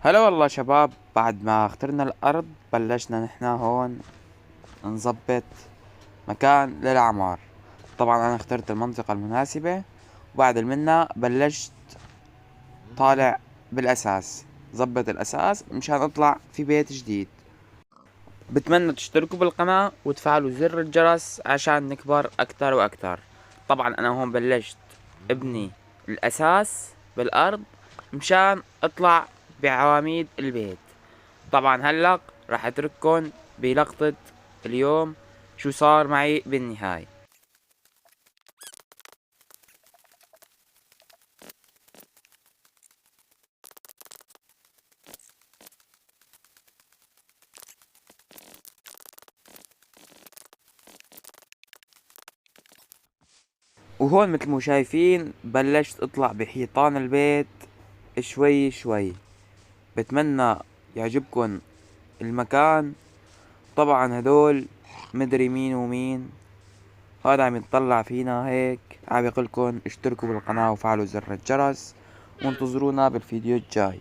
هلا والله شباب، بعد ما اخترنا الأرض بلشنا نحنا هون نظبط مكان للعمار. طبعا أنا اخترت المنطقة المناسبة، وبعد منا بلشت طالع بالأساس، ظبط الأساس مشان أطلع في بيت جديد. بتمنى تشتركوا بالقناة وتفعلوا زر الجرس عشان نكبر أكتر وأكتر. طبعا أنا هون بلشت ابني الأساس بالأرض مشان أطلع بعواميد البيت. طبعا هلق راح اترككن بلقطة اليوم شو صار معي بالنهاية. وهون مثل ما شايفين بلشت اطلع بحيطان البيت شوي شوي. بتمنى يعجبكن المكان. طبعا هدول مدري مين ومين، هذا عم يتطلع فينا هيك. عم يقولكن اشتركوا بالقناة وفعلوا زر الجرس، وانتظرونا بالفيديو الجاي.